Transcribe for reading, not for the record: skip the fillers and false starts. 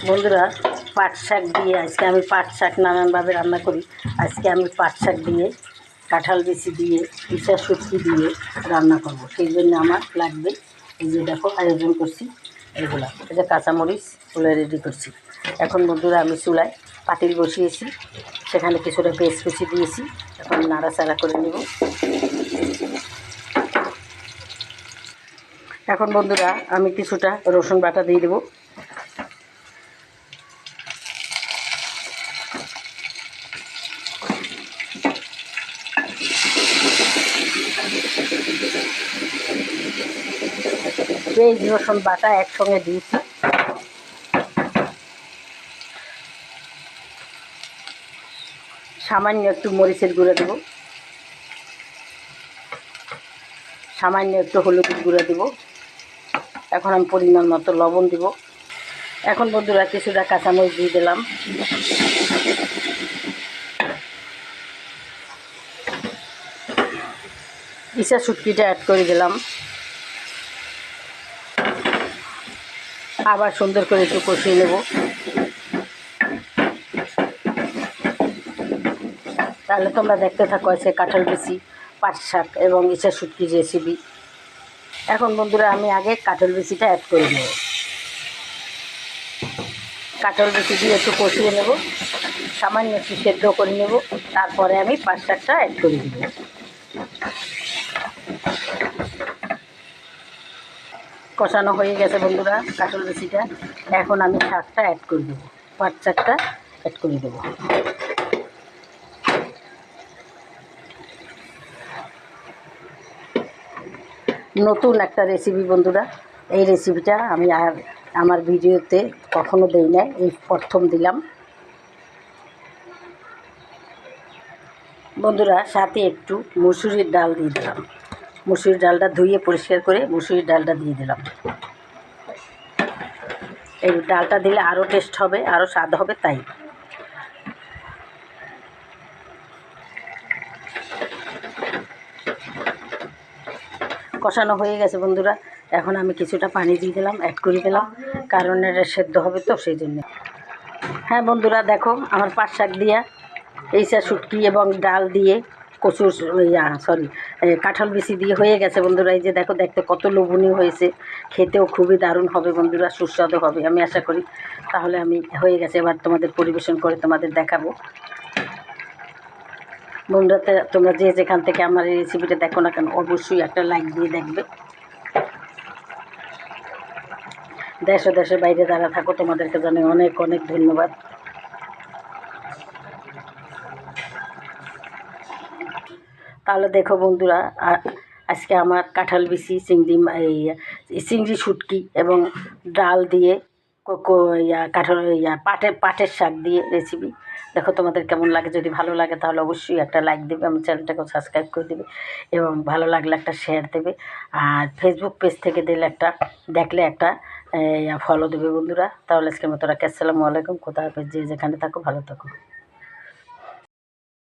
বন্ধুরা, পাট শাক দিয়ে আজকে আমি পাট শাক নানানভাবে রান্না করি। আজকে আমি পাট শাক দিয়ে, কাঁঠাল বিচি দিয়ে, ইচা শুটকি দিয়ে রান্না করব। সেই জন্য আমার লাগবে, এই যে দেখো আয়োজন করছি এগুলো। এই যে কাঁচামরিচ তুলে রেডি করছি। এখন বন্ধুরা আমি চুলায় পাতিল বসিয়েছি, সেখানে কিছুটা পেঁয়াজ কুচি দিয়েছি। এখন নাড়াচাড়া করে নেব। এখন বন্ধুরা আমি কিছুটা রসুন বাটা দিয়ে দেবো। পেঁয়াজ রসুন বাটা একসঙ্গে দিয়েছি। সামান্য একটু মরিচের গুঁড়ো দেব, সামান্য একটু হলুদের গুঁড়ো দেব। এখন আমি পরিমাণ মতো লবণ দেব। এখন বন্ধুরা কিছুটা কাঁচামরিচ দিয়ে দিলাম। ইচা শুটকিটা অ্যাড করে দিলাম। আবার সুন্দর করে একটু কষিয়ে নেব। তাহলে তোমরা দেখতে থাকো আছে কাঁঠাল বিচি, পাট শাক এবং ইচা শুটকি রেসিপি। এখন বন্ধুরা আমি আগে কাঁঠাল বিচিটা অ্যাড করে নেব। কাঁঠাল বিচি দিয়ে একটু কষিয়ে নেব, সামান্য একটু সেদ্ধ করে নেব। তারপরে আমি পাট শাকটা অ্যাড করে দেব। কষানো হয়ে গেছে বন্ধুরা কাঁঠাল বিচিটা। এখন আমি শাকটা অ্যাড করে দেবো, পাট শাকটা অ্যাড করে দেবো। নতুন একটা রেসিপি বন্ধুরা, এই রেসিপিটা আমি আর আমার ভিডিওতে কখনো দেই না, এই প্রথম দিলাম বন্ধুরা। সাথে একটু মুসুরির ডাল দিয়ে দিলাম। মুসুরির ডালটা ধুয়ে পরিষ্কার করে মুসুরির ডালটা দিয়ে দিলাম। এই ডালটা দিলে আরও টেস্ট হবে, আরও স্বাদ হবে। তাই কষানো হয়ে গেছে বন্ধুরা। এখন আমি কিছুটা পানি দিয়ে দিলাম, অ্যাড করে দিলাম, কারণ এটা সেদ্ধ হবে তো সেই জন্য। হ্যাঁ বন্ধুরা দেখো আমার পাট শাক দিয়া, ইচা শুটকি এবং ডাল দিয়ে কচুর কাঁঠাল বিচি দিয়ে হয়ে গেছে বন্ধুরা। এই যে দেখো, দেখতে কত লোভনীয় হয়েছে, খেতেও খুবই দারুণ হবে বন্ধুরা, সুস্বাদু হবে আমি আশা করি। তাহলে আমি হয়ে গেছে, এবার তোমাদের পরিবেশন করে তোমাদের দেখাবো। বন্ধুরা তোমরা যে যেখান থেকে আমার এই রেসিপিটা দেখো না কেন, অবশ্যই একটা লাইক দিয়ে দেখবে। দেশ ও দেশের বাইরে যারা থাকো তোমাদেরকে জানাই অনেক অনেক ধন্যবাদ। তাহলে দেখো বন্ধুরা, আজকে আমার কাঁঠাল বিচি, চিংড়ি শুটকি এবং ডাল দিয়ে কাঁঠাল পাটের শাক দিয়ে রেসিপি। দেখো তোমাদের কেমন লাগে। যদি ভালো লাগে তাহলে অবশ্যই একটা লাইক দেবে, আমার চ্যানেলটাকেও সাবস্ক্রাইব করে দেবে এবং ভালো লাগলে একটা শেয়ার দেবে। আর ফেসবুক পেজ থেকে দেখলে একটা ফলো দেবে বন্ধুরা। তাহলে আজকের মতো রাখি। আসসালামু আলাইকুম, খোদা হাফেজ। যে যেখানে থাকো ভালো থাকো।